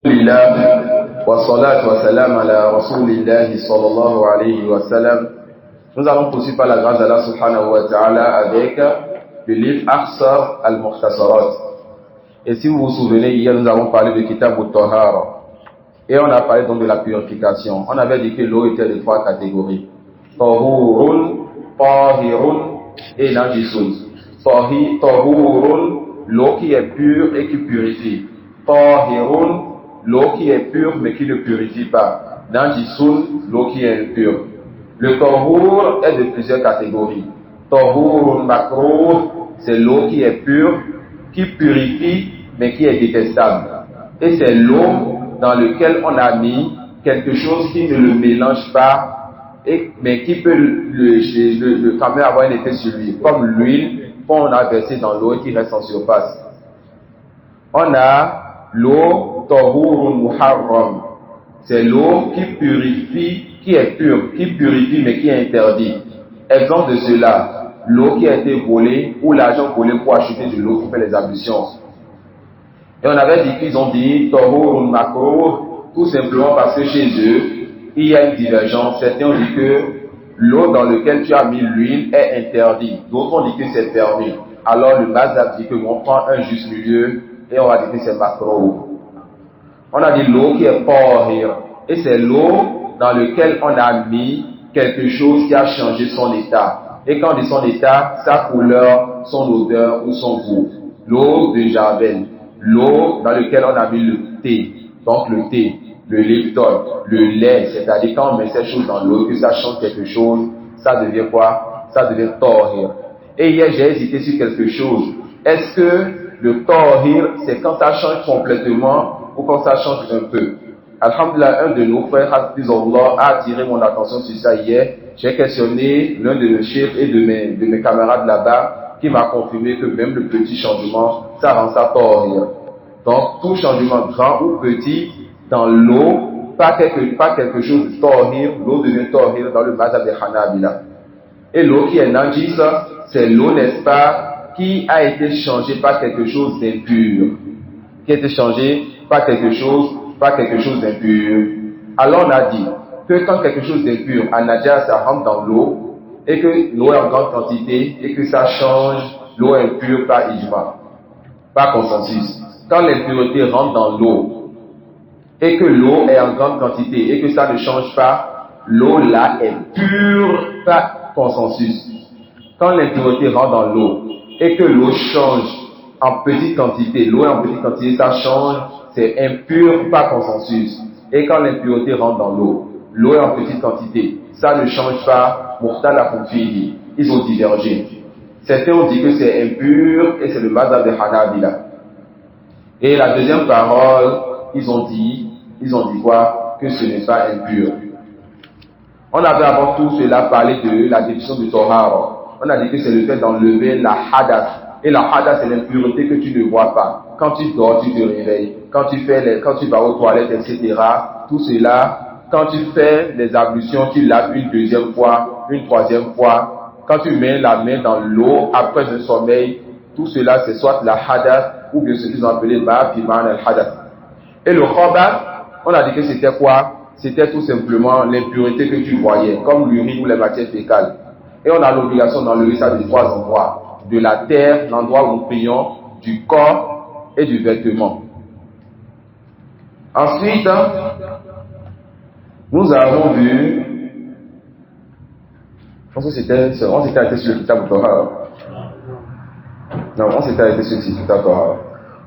Alhamdulillah wa salatu wa salam ala rasulillah sallallahu alayhi wa sallam. Nous allons poursuivre par la grâce d'Allah subhanahu wa ta'ala avec le livre Akhsar al-Mukhtasarat. Et si vous vous souvenez, hier nous avons parlé de Kitab al-Tahara. Et on a parlé donc de la purification. On avait dit que l'eau était de trois catégories. Tahurun, Tahirun et Najisun. Tahurun, l'eau qui est pure et qui purifie. Tahirun, l'eau qui est pure mais qui ne purifie pas. Najisun, l'eau qui est impure. Le tahur est de plusieurs catégories. Tahurun makruh, c'est l'eau qui est pure, qui purifie mais qui est détestable. Et c'est l'eau dans laquelle on a mis quelque chose qui ne le mélange pas, mais qui peut quand même avoir un effet sur lui, comme l'huile qu'on a versée dans l'eau et qui reste en surface. On a l'eau tahurun muharram, c'est l'eau qui purifie, qui est pure, qui purifie mais qui est interdite. Exemple de cela, l'eau qui a été volée ou l'argent volé pour acheter de l'eau pour faire les ablutions. Et on avait dit qu'ils ont dit tahurun makruh, tout simplement parce que chez eux, il y a une divergence. Certains ont dit que l'eau dans laquelle tu as mis l'huile est interdite. D'autres ont dit que c'est permis. Alors le mazhab dit que on prend un juste milieu et on va dire que c'est makruh. On a dit l'eau qui est tahir, et c'est l'eau dans laquelle on a mis quelque chose qui a changé son état. Et quand on dit son état, sa couleur, son odeur ou son goût. L'eau de Javel, l'eau dans laquelle on a mis le thé, donc le thé, le leptol, le lait, c'est-à-dire quand on met ces choses dans l'eau, que ça change quelque chose, ça devient quoi? Ça devient tahir. Et hier j'ai hésité sur quelque chose. Est-ce que le tahir, c'est quand ça change complètement ou quand ça change un peu? Alhamdulillah, un de nos frères, Hafizullah, a attiré mon attention sur ça hier. J'ai questionné l'un de mes chefs et de mes camarades là-bas, qui m'a confirmé que même le petit changement, ça rend ça tahir. Donc, tout changement grand ou petit dans l'eau, pas quelque chose de tahir, l'eau devient tahir dans le mazhab des Hanabila. Et l'eau qui est najis, c'est l'eau, n'est-ce pas, qui a été changée par quelque chose d'impur. Qui a été changée par quelque chose d'impur. Alors on a dit que quand quelque chose d'impur, anaja, ça rentre dans l'eau, et que l'eau est en grande quantité, et que ça change l'eau impure par ijma, par consensus. Quand l'impureté rentre dans l'eau, et que l'eau est en grande quantité, et que ça ne change pas, l'eau là est pure par consensus. Quand l'impureté rentre dans l'eau, et que l'eau change en petite quantité, l'eau est en petite quantité, ça change, c'est impur par consensus. Et quand l'impureté rentre dans l'eau, l'eau est en petite quantité, ça ne change pas, mukhtalafun fihi, ils ont divergé. Certains ont dit que c'est impur et c'est le mazhab de Hanabila. Et la deuxième parole, ils ont dit quoi? Que ce n'est pas impur. On avait avant tout cela parlé de la définition du Tahara. On a dit que c'est le fait d'enlever la hadath. Et la hadath, c'est l'impureté que tu ne vois pas. Quand tu dors, tu te réveilles. Quand tu vas aux toilettes, etc. Tout cela, quand tu fais les ablutions, tu laves une deuxième fois, une troisième fois. Quand tu mets la main dans l'eau après un sommeil, tout cela, c'est soit la hadath ou bien ce qu'ils ont appelé ba'fiman al-hadath. Et le khabath, on a dit que c'était quoi? C'était tout simplement l'impureté que tu voyais, comme l'urine ou les matières fécales. Et on a l'obligation d'enlever ça de trois endroits. De la terre, l'endroit où nous prions, du corps et du vêtement. Ensuite, nous avons vu, on s'était arrêté sur le Kitab al-Tahara. Non, on s'était arrêté sur le Kitab al-Tahara.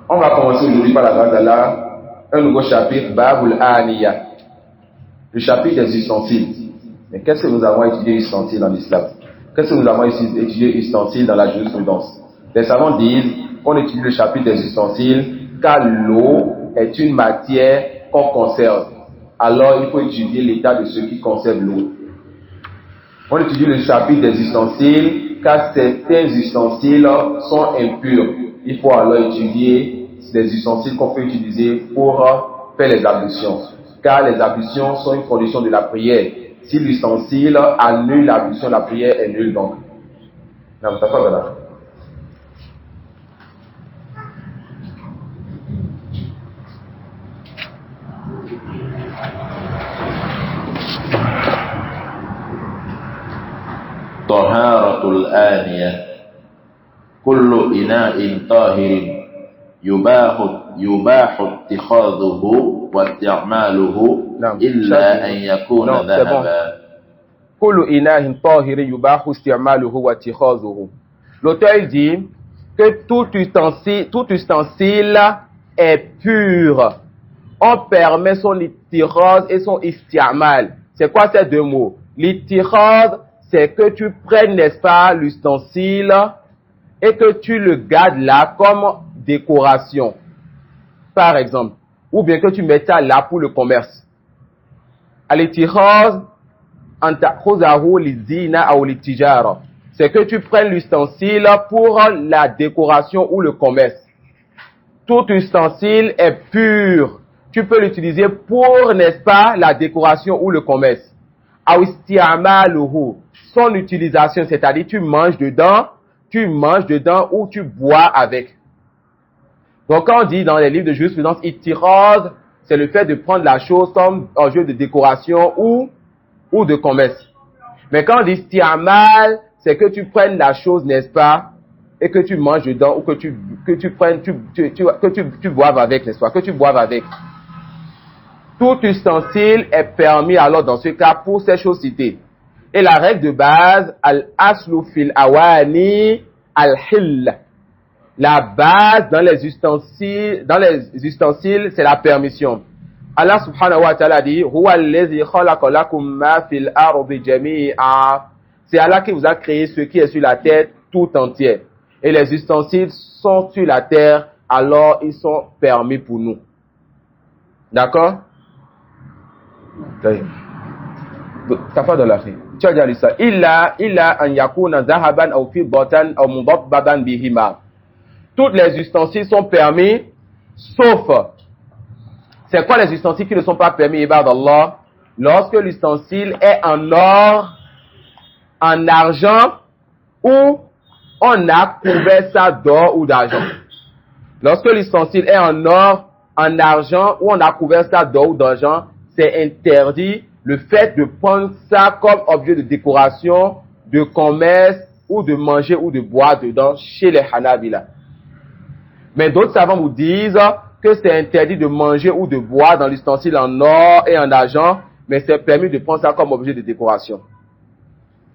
On va commencer aujourd'hui par la grâce d'Allah, un nouveau chapitre, Babul Aniya. Le chapitre des ustensiles. Mais qu'est-ce que nous avons étudié ustensiles en islam? Qu'est-ce que nous avons étudié ustensiles dans la jurisprudence? Les savants disent, on étudie le chapitre des ustensiles car l'eau est une matière qu'on conserve. Alors il faut étudier l'état de ceux qui conservent l'eau. On étudie le chapitre des ustensiles car certains ustensiles sont impurs. Il faut alors étudier les ustensiles qu'on peut utiliser pour faire les ablutions. Car les ablutions sont une condition de la prière. Si l'ustensile annule l'ablution, la prière est nulle donc. Non, t'as pas là. طهارة الآنية كل إناء طاهر يباح اتخاذه واستعماله إلا أن يكون ذهبا. كل إناء طاهر يباح استعماله واتخاذه. L'auteur dit que tout ustensile est pur. On permet son ittikhaz et son isti'mal. C'est quoi ces deux mots? L'ittikhaz, c'est que tu prennes, n'est-ce pas, l'ustensile et que tu le gardes là comme décoration, par exemple, ou bien que tu mets ça là pour le commerce. Al-ittikhaz, an ta'khuzahu lizina ou litijara. C'est que tu prennes l'ustensile pour la décoration ou le commerce. Tout ustensile est pur. Tu peux l'utiliser pour, n'est-ce pas, la décoration ou le commerce. Awisti'amaluhu, son utilisation, c'est-à-dire tu manges dedans ou tu bois avec. Donc quand on dit dans les livres de jurisprudence ittikhaz, c'est le fait de prendre la chose comme objet de décoration ou de commerce. Mais quand on dit isti'amal, c'est que tu prennes la chose, n'est-ce pas, et que tu manges dedans ou que tu boives avec, n'est-ce pas, que tu boives avec. Tout ustensile est permis alors dans ce cas pour ces choses citées. Et la règle de base, al-aslu fil awani al-hill. La base dans les ustensiles, c'est la permission. Allah subhanahu wa ta'ala dit, huwa allazi khalaqa lakum ma fil ardi jami'a. C'est Allah qui vous a créé ce qui est sur la terre tout entière. Et les ustensiles sont sur la terre, alors ils sont permis pour nous. D'accord? T'as pas de la fin. Tu as déjà lu ça. Illa an yakuna zahaban aw fiddatan aw mudabbaban bihima. Toutes les ustensiles sont permis, sauf. C'est quoi les ustensiles qui ne sont pas permis, ibad Allah? Lorsque l'ustensile est en or, en argent, ou on a couvert ça d'or ou d'argent. Lorsque l'ustensile est en or, en argent, ou on a couvert ça d'or ou d'argent, c'est interdit le fait de prendre ça comme objet de décoration, de commerce, ou de manger ou de boire dedans chez les Hanabila. Mais d'autres savants vous disent que c'est interdit de manger ou de boire dans l'ustensile en or et en argent, mais c'est permis de prendre ça comme objet de décoration.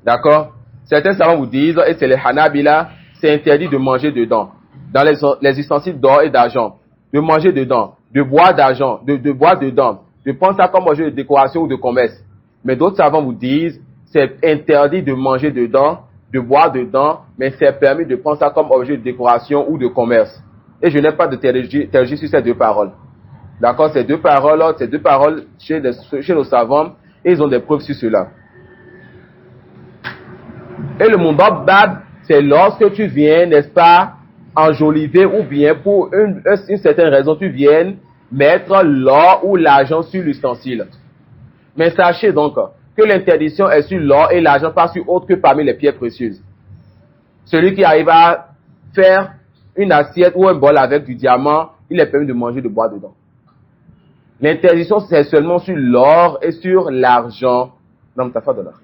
D'accord? Certains savants vous disent, et c'est les Hanabila, c'est interdit de manger dedans, dans les ustensiles d'or et d'argent, de manger dedans, de boire d'argent, de boire dedans, de prendre ça comme objet de décoration ou de commerce. Mais d'autres savants vous disent, c'est interdit de manger dedans, de boire dedans, mais c'est permis de prendre ça comme objet de décoration ou de commerce. Et je n'ai pas de théologie sur ces deux paroles. D'accord? Ces deux paroles chez nos savants, et ils ont des preuves sur cela. Et le mudabbab, c'est lorsque tu viens, n'est-ce pas, enjoliver ou bien pour une certaine raison, tu viens mettre l'or ou l'argent sur l'ustensile. Mais sachez donc que l'interdiction est sur l'or et l'argent, pas sur autre que parmi les pierres précieuses. Celui qui arrive à faire une assiette ou un bol avec du diamant, il est permis de manger, de boire dedans. L'interdiction, c'est seulement sur l'or et sur l'argent. Non, mais t'as pas de l'or.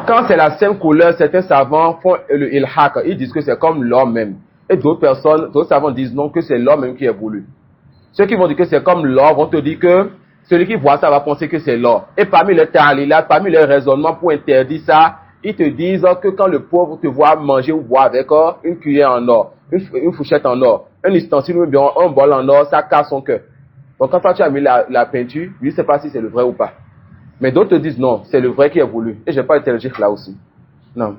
Quand c'est la même couleur, certains savants font le ilhaq. Ils disent que c'est comme l'or même. Et d'autres savants disent non, que c'est l'or même qui est voulu. Ceux qui vont dire que c'est comme l'or vont te dire que celui qui voit ça va penser que c'est l'or. Et parmi les ta'alilat, parmi les raisonnements pour interdire ça, ils te disent que quand le pauvre te voit manger ou boire avec une cuillère en or, une fourchette en or, un ustensile ou bien un bol en or, ça casse son cœur. Donc quand toi tu as mis la peinture, lui ne sait pas si c'est le vrai ou pas. Mais d'autres te disent non, c'est le vrai qui est voulu. Et je n'ai pas été logique là aussi. Non.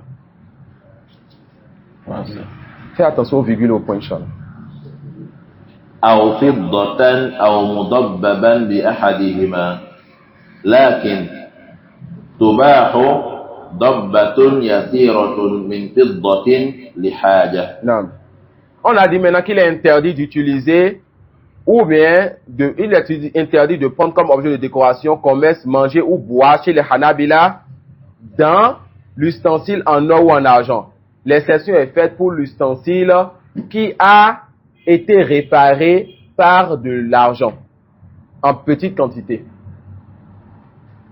Fais attention aux virgules au point, Inch'Allah. أو فضة أو مضببا بأحدهما لكن تباح ضبة يسيرة من فضة لحاجة. Non. On a dit maintenant qu'il est interdit d'utiliser ou bien il est interdit de prendre comme objet de décoration, commerce, manger ou boire chez les Hanabila dans l'ustensile en or ou en argent. l'exception est faite pour l'ustensile qui a été réparé par de l'argent en petite quantité.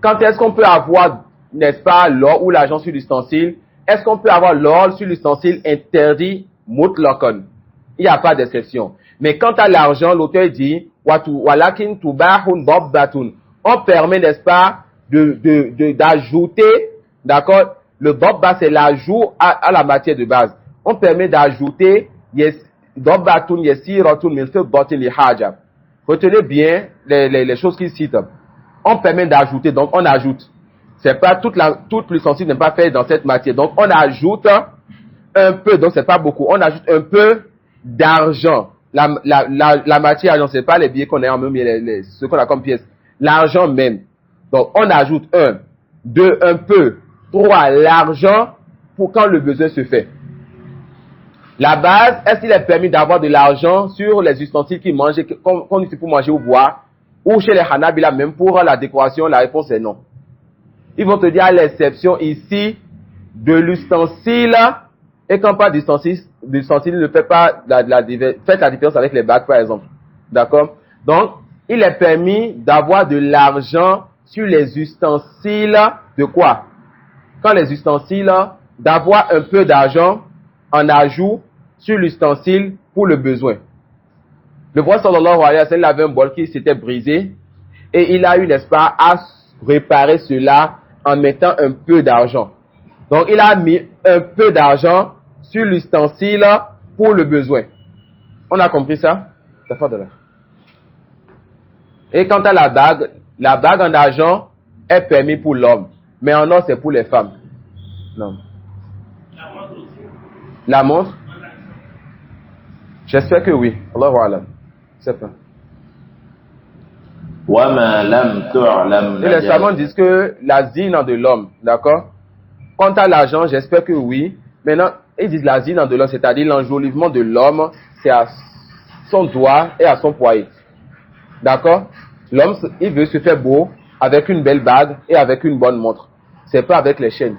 Quand est-ce qu'on peut avoir, n'est-ce pas, l'or ou l'argent sur l'ustensile? Est-ce qu'on peut avoir l'or sur l'ustensile interdit mutlaqan? Il n'y a pas d'exception. Mais quant à l'argent, l'auteur dit walakin tubahun dabbatun. On permet, n'est-ce pas, d'ajouter, d'accord? Le dabba, c'est l'ajout à la matière de base. On permet d'ajouter dabbatun yasiratun min fiddatin li haja. Retenez bien les choses qu'il cite. On permet d'ajouter, donc on ajoute. C'est pas toute l'ustensile n'est pas faite dans cette matière. Donc on ajoute un peu, donc c'est pas beaucoup. On ajoute un peu d'argent. La matière, non, c'est pas les billets qu'on a en même, ce qu'on a comme pièce. L'argent même. Donc on ajoute 1, 2, un peu, 3, l'argent pour quand le besoin se fait. La base, est-ce qu'il est permis d'avoir de l'argent sur les ustensiles qu'on utilise pour manger ou boire, ou chez les Hanabila même pour la décoration? La réponse est non. Ils vont te dire à l'exception ici de l'ustensile, et quand pas d'ustensile ne fait pas faites la différence avec les bagues par exemple. D'accord? Donc, il est permis d'avoir de l'argent sur les ustensiles de quoi? Quand les ustensiles, d'avoir un peu d'argent en ajout sur l'ustensile pour le besoin. Le prophète sallallahu alayhi wa sallam avait un bol qui s'était brisé et il a eu, n'est-ce pas, à réparer cela en mettant un peu d'argent. Donc il a mis un peu d'argent sur l'ustensile pour le besoin. On a compris ça? Ça fait de là. Et quant à la bague en argent est permis pour l'homme, mais en or c'est pour les femmes. Non. La montre? J'espère que oui. Allahu a'lam. C'est pas. Et les savants disent que la zina de l'homme, d'accord? Quant à l'argent, j'espère que oui. Maintenant, ils disent la zina de l'homme, c'est-à-dire l'enjolivement de l'homme, c'est à son doigt et à son poignet. D'accord? L'homme, il veut se faire beau avec une belle bague et avec une bonne montre. C'est pas avec les chaînes.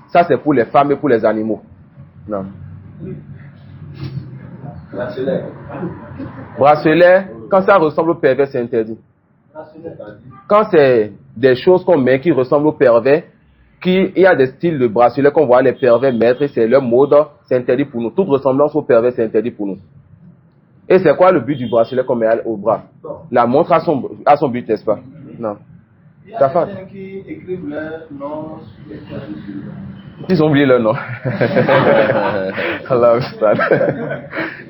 Ça, c'est pour les femmes et pour les animaux. Non. Bracelet, quand ça ressemble au pervers, c'est interdit. Quand c'est des choses qu'on met qui ressemblent au pervers, il y a des styles de bracelets qu'on voit les pervers mettre, c'est leur mode, c'est interdit pour nous. Toute ressemblance au pervers, c'est interdit pour nous. Et c'est quoi le but du bracelet qu'on met au bras? La montre a son but, n'est-ce pas? Non. Il y a des gens qui écrivent leur nom sur les chaussures. Ils ont oublié leur nom. Allah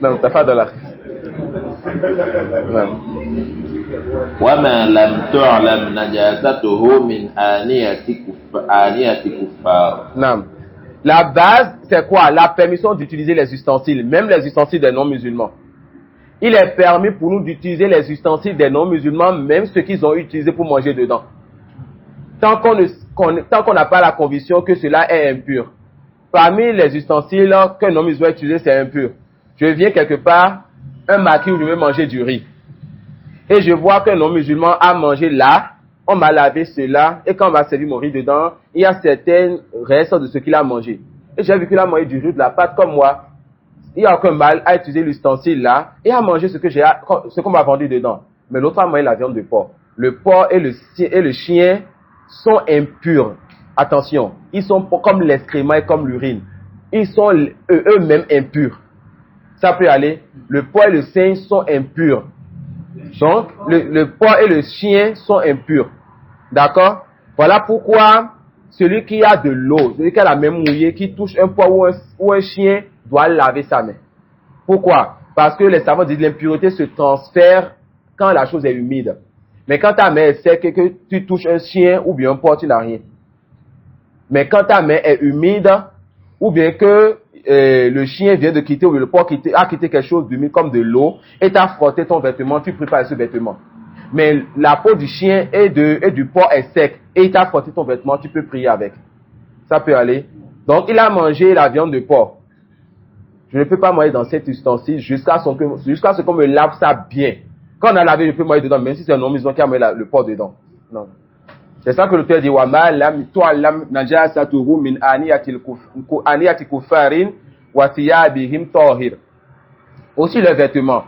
non, t'as pas de la. Non. وما لم تعلم نجاسته من آنية كفار. Non. La base, c'est quoi? La permission d'utiliser les ustensiles, même les ustensiles des non-musulmans. Il est permis pour nous d'utiliser les ustensiles des non-musulmans, même ceux qu'ils ont utilisés pour manger dedans. Tant qu'on n'a pas la conviction que cela est impur. Parmi les ustensiles qu'un non-musulman utilise, c'est impur. Je viens quelque part, un maquis où je vais manger du riz. Et je vois qu'un non-musulman a mangé là, on m'a lavé cela, et quand on m'a servi mon riz dedans, il y a certains restes de ce qu'il a mangé. Et j'ai vu qu'il a mangé du riz, de la pâte comme moi. Il n'y a aucun mal à utiliser l'ustensile là, et à manger ce qu'on m'a vendu dedans. Mais l'autre a mangé la viande de porc. Le porc et le chien sont impurs. Attention, ils sont comme l'excrément et comme l'urine. Ils sont eux-mêmes impurs. Ça peut aller. Le porc et le singe sont impurs. Donc, le porc et le chien sont impurs. D'accord? Voilà pourquoi celui qui a de l'eau, celui qui a la main mouillée, qui touche un porc ou un chien, doit laver sa main. Pourquoi? Parce que les savants disent que l'impureté se transfère quand la chose est humide. Mais quand ta main est sec et que tu touches un chien ou bien un porc, tu n'as rien. Mais quand ta main est humide, ou bien que le chien vient de quitter, ou le porc a quitté quelque chose d'humide comme de l'eau, et t'as frotté ton vêtement, tu prépares ce vêtement. Mais la peau du chien et du porc est sec, et il t'a frotté ton vêtement, tu peux prier avec. Ça peut aller. Donc il a mangé la viande de porc. Je ne peux pas manger dans cet ustensile jusqu'à ce qu'on me lave ça bien. Quand on a lavé, je peux manger dedans, même si c'est un non-musulman qui a mis le porc dedans. Non. C'est ça que l'auteur dit, wa ma lam tu'lam najasatuhu min aniyati kuffarin wa thiyabihim tahir. Aussi le vêtement.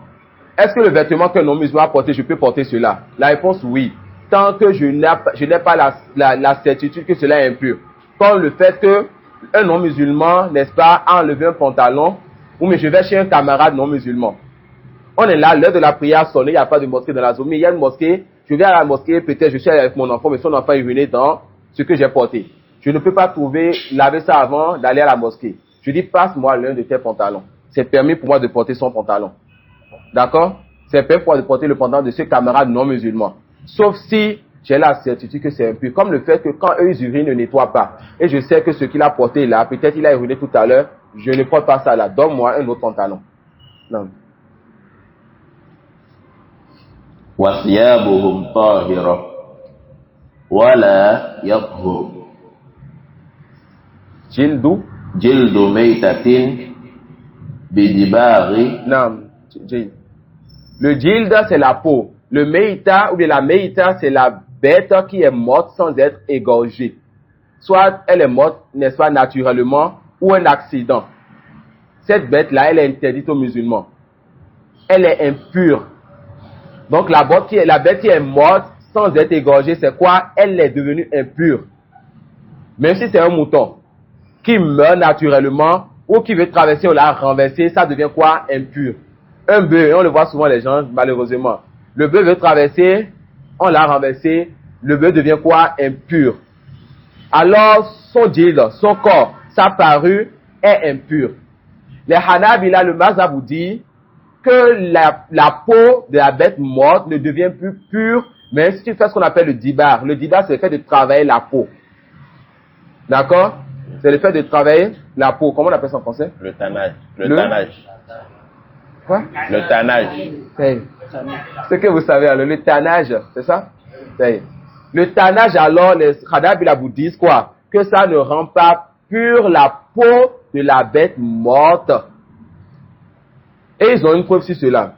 Est-ce que le vêtement que non-musulman a porté, je peux porter cela? La réponse oui. Tant que je n'ai pas la certitude que cela est impur. Comme le fait que un non-musulman, n'est-ce pas, a enlevé un pantalon, ou mais je vais chez un camarade non-musulman. On est là, l'heure de la prière sonne, il n'y a pas de mosquée dans la zone, mais il y a une mosquée, je vais à la mosquée, peut-être je suis avec mon enfant, mais son enfant est venu dans ce que j'ai porté. Je ne peux pas laver ça avant d'aller à la mosquée. Je dis, passe-moi l'un de tes pantalons. C'est permis pour moi de porter son pantalon. D'accord? C'est permis pour moi de porter le pantalon de ce camarade non-musulman. Sauf si j'ai la certitude que c'est impur. Comme le fait que quand eux ils urinent, ne nettoient pas. Et je sais que ce qu'il a porté là, peut-être il a uriné tout à l'heure, je ne porte pas ça là. Donne-moi un autre pantalon. Non. وثيابهم طاهرة ولا يطهر جلد ميتة بدباغ. Non. Le jild, c'est la peau. Le meita ou bien la meita, c'est la bête qui est morte sans être égorgée. Soit elle est morte, n'est-ce pas, naturellement, ou un accident. Cette bête-là, elle est interdite aux musulmans. Elle est impure. Donc la bête qui est morte sans être égorgée, c'est quoi? Elle est devenue impure. Même si c'est un mouton qui meurt naturellement ou qui veut traverser ou la renverser, ça devient quoi? Impur. Un bœuf, on le voit souvent les gens, malheureusement. Le bœuf veut traverser, on l'a renversé, le bœuf devient quoi? Impur. Alors son jild, son corps, sa parure est impure. Les Hanabila, le Mazhab vous dit que la peau de la bête morte ne devient plus pure, mais si tu fais ce qu'on appelle le dibar c'est le fait de travailler la peau. D'accord? C'est le fait de travailler la peau. Comment on appelle ça en français? Le tannage. Le tannage. Quoi? Le tannage. C'est ce que vous savez, alors, le tannage, c'est ça? Le tannage, alors, les Hanabila vous disent quoi? Que ça ne rend pas pure la peau de la bête morte. Et ils ont une preuve sur cela.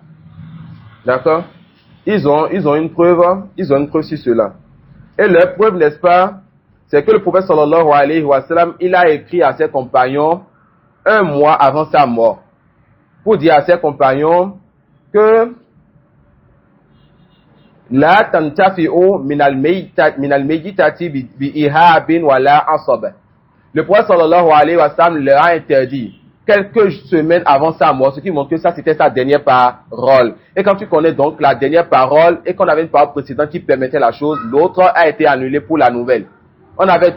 D'accord? Ils ont une preuve sur cela. Et leur preuve, n'est-ce pas, c'est que le prophète sallallahu alayhi wa sallam, il a écrit à ses compagnons 1 mois avant sa mort, pour dire à ses compagnons que la tantafi'u min al-mayyitati bi ihabin wa la asab. Le prophète sallallahu alayhi wa sallam leur a interdit quelques semaines avant sa mort, ce qui montre que ça c'était sa dernière parole. Et quand tu connais donc la dernière parole et qu'on avait une parole précédente qui permettait la chose, l'autre a été annulée pour la nouvelle. On avait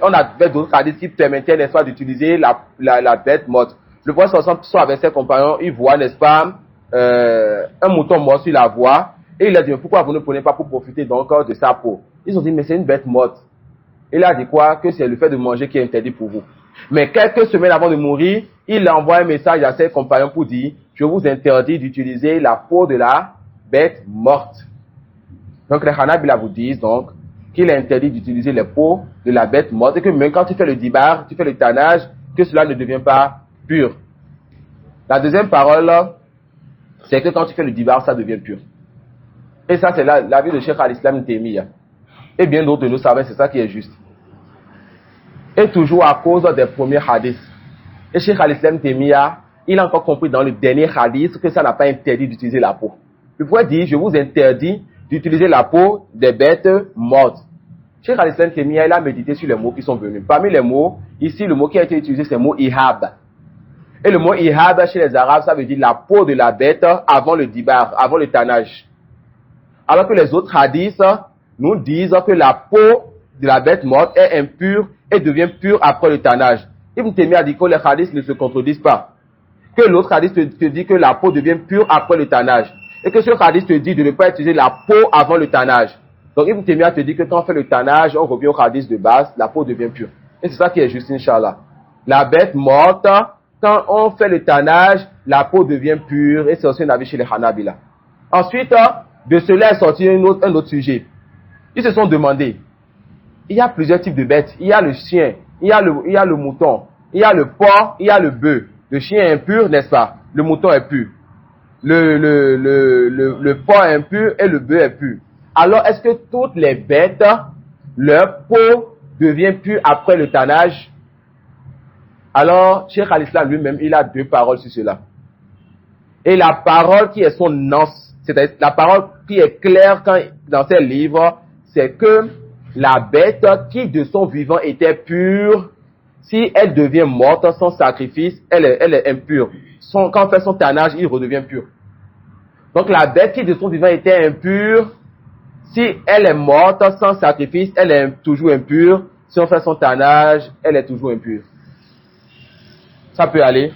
d'autres hadiths qui permettaient, n'est-ce pas, d'utiliser la bête morte. Le prophète sallallahu alayhi wa sallam avec ses compagnons, il voit, n'est-ce pas, un mouton mort sur la voie, et il a dit, pourquoi vous ne prenez pas pour profiter donc de sa peau? Ils ont dit, mais c'est une bête morte. Il a dit quoi? Que c'est le fait de manger qui est interdit pour vous. Mais quelques semaines avant de mourir, il envoie un message à ses compagnons pour dire, je vous interdis d'utiliser la peau de la bête morte. Donc les Hanabila vous disent donc qu'il est interdit d'utiliser les peaux de la bête morte et que même quand tu fais le dibar, tu fais le tannage, que cela ne devient pas pur. La deuxième parole, c'est que quand tu fais le dibar, ça devient pur. Et ça, c'est l'avis de Cheikh al-Islam Taymiyyah. Et bien d'autres de nous savons, c'est ça qui est juste. Et toujours à cause des premiers hadiths. Et Cheikh al-Islam Taymiyyah, il a encore compris dans le dernier hadith que ça n'a pas interdit d'utiliser la peau. Le prophète dit, je vous interdis d'utiliser la peau des bêtes mortes. Cheikh al-Islam Taymiyyah, il a médité sur les mots qui sont venus. Parmi les mots, ici, le mot qui a été utilisé, c'est le mot ihab. Et le mot ihab, chez les Arabes, ça veut dire la peau de la bête avant le dibar, avant le tannage. Alors que les autres hadiths nous disent que la peau de la bête morte est impure et devient pure après le tannage. Ibn Taymiyyah dit que les hadiths ne se contredisent pas. Que l'autre hadith te dit que la peau devient pure après le tannage. Et que ce hadith te dit de ne pas utiliser la peau avant le tannage. Donc Ibn Taymiyyah te dit que quand on fait le tannage, on revient au hadith de base, la peau devient pure. Et c'est ça qui est juste, Inch'Allah. La bête morte, quand on fait le tannage, la peau devient pure. Et c'est aussi un avis chez les Hanabila. Ensuite, de cela est sorti un autre sujet. Ils se sont demandé, il y a plusieurs types de bêtes. Il y a le chien, il y a le mouton, il y a le porc, il y a le bœuf. Le chien est impur, n'est-ce pas? Le mouton est pur. Le porc est impur et le bœuf est pur. Alors, est-ce que toutes les bêtes leur peau devient pure après le tannage, alors Cheikh Al-Islam lui-même, il a 2 paroles sur cela. Et la parole qui est son nas, c'est-à-dire la parole qui est claire dans ses livres, c'est que la bête qui de son vivant était pure, si elle devient morte sans sacrifice, elle est impure. Quand on fait son tannage, il redevient pur. Donc la bête qui de son vivant était impure, si elle est morte sans sacrifice, elle est toujours impure. Si on fait son tannage, elle est toujours impure. Ça peut aller.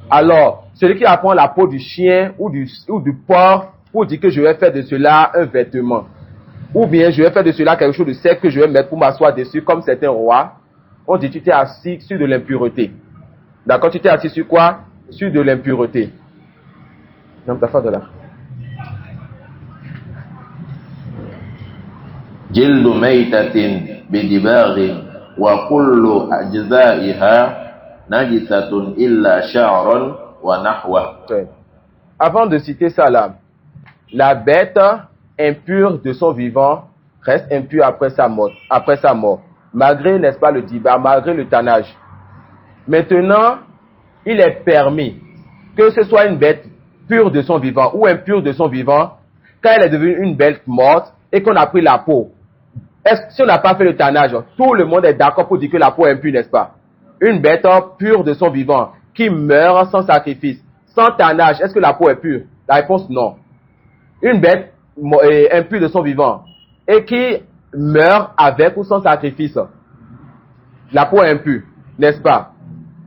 Alors, celui qui apprend la peau du chien ou du porc pour dire que je vais faire de cela un vêtement, ou bien je vais faire de cela quelque chose de sec que je vais mettre pour m'asseoir dessus comme certains rois, on dit tu t'es assis sur de l'impureté. D'accord, tu t'es assis sur quoi? Sur de l'impureté. Non, t'as fait de là. جلد ميتة بدباغ وكل أجزائها نجسة إلا شعرا ونحوه. Avant de citer ça là, la bête impure de son vivant reste impure après sa mort, malgré, n'est-ce pas, le dibar, malgré le tannage. Maintenant, il est permis que ce soit une bête pure de son vivant ou impure de son vivant, quand elle est devenue une bête morte et qu'on a pris la peau. Si on n'a pas fait le tannage, tout le monde est d'accord pour dire que la peau est impure, n'est-ce pas? Une bête pure de son vivant qui meurt sans sacrifice, sans tannage, est-ce que la peau est pure? La réponse non. Une bête impure de son vivant et qui meurt avec ou sans sacrifice, la peau est impure, n'est-ce pas?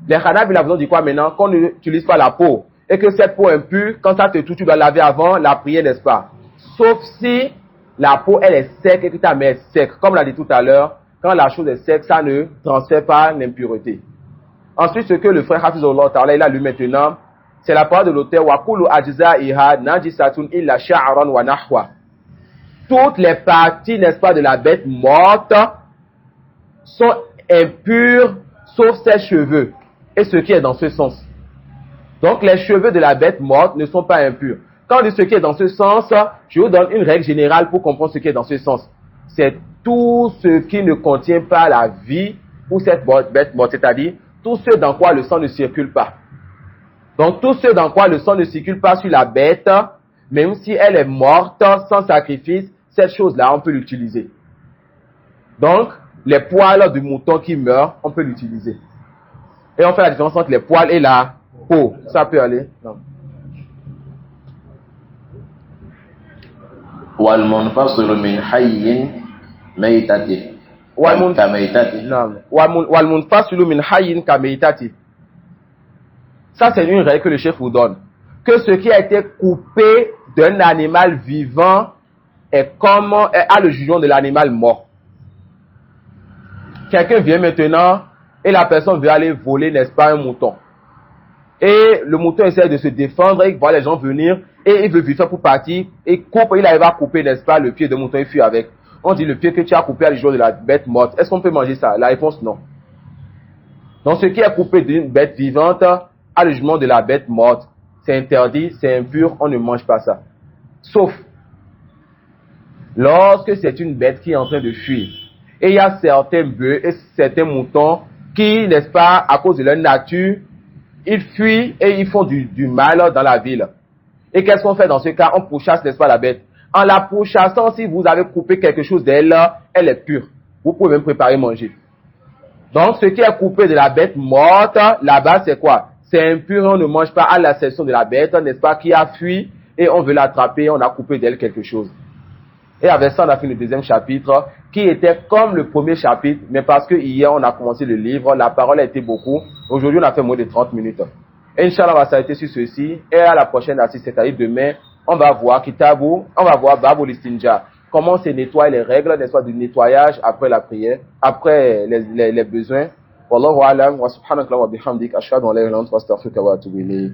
Les Hanafi, il a besoin de quoi maintenant? Qu'on n'utilise pas la peau et que cette peau impure, quand ça te touche, tu dois laver avant la prière, n'est-ce pas? Sauf si la peau, elle est sec et que ta main est sec. Comme on l'a dit tout à l'heure, quand la chose est sec, ça ne transfère pas l'impureté. Ensuite, ce que le frère Hafizullah Ta'ala, il a lu maintenant, c'est la parole de l'auteur wa kullu ajza'iha najisatun illa sha'ran wa nahwa. Toutes les parties, n'est-ce pas, de la bête morte sont impures sauf ses cheveux et ce qui est dans ce sens. Donc les cheveux de la bête morte ne sont pas impurs. Quand on dit ce qui est dans ce sens, je vous donne une règle générale pour comprendre ce qui est dans ce sens. C'est tout ce qui ne contient pas la vie pour cette bête morte, c'est-à-dire tout ce dans quoi le sang ne circule pas. Donc tout ce dans quoi le sang ne circule pas sur la bête, même si elle est morte sans sacrifice, cette chose-là, on peut l'utiliser. Donc, les poils du mouton qui meurt, on peut l'utiliser. Et on fait la différence entre les poils et la peau. Ça peut aller. Non. والمنفصل من حي ميتة كميتة. والمنفصل من حي كميتة. Ça, c'est une règle que le chef vous donne. Que ce qui a été coupé d'un animal vivant a le jugement de l'animal mort. Quelqu'un vient maintenant et la personne veut aller voler, n'est-ce pas, un mouton. Et le mouton essaie de se défendre, il voit les gens venir et il veut vite faire pour partir et il arrive à couper, n'est-ce pas, le pied de mouton et fuit avec. On dit le pied que tu as coupé à le jour de la bête morte. Est-ce qu'on peut manger ça? La réponse non. Donc ce qui est coupé d'une bête vivante à le jugement de la bête morte, c'est interdit, c'est impur, on ne mange pas ça. Sauf lorsque c'est une bête qui est en train de fuir. Et il y a certains bœufs et certains moutons qui, n'est-ce pas, à cause de leur nature, ils fuient et ils font du mal dans la ville. Et qu'est-ce qu'on fait dans ce cas? On pourchasse, n'est-ce pas, la bête. En la pourchassant, si vous avez coupé quelque chose d'elle, elle est pure. Vous pouvez même préparer manger. Donc, ce qui est coupé de la bête morte, là-bas, c'est quoi? C'est impur, on ne mange pas à la section de la bête, n'est-ce pas, qui a fui et on veut l'attraper, on a coupé d'elle quelque chose. Et avec ça, on a fini le deuxième chapitre, qui était comme le premier chapitre, mais parce que hier, on a commencé le livre, la parole a été beaucoup. Aujourd'hui, on a fait moins de 30 minutes. Et Inch'Allah, on va s'arrêter sur ceci. Et à la prochaine assise, c'est-à-dire demain, on va voir Kitabou, on va voir Babul Istinja. Comment se nettoyer les règles, n'est-ce pas, du nettoyage après la prière, après les besoins. Wallahu alam, wa subhanakallah wa bihamdik, ashhadu an la ilaha illa anta astaghfiruka wa atubu ilayk.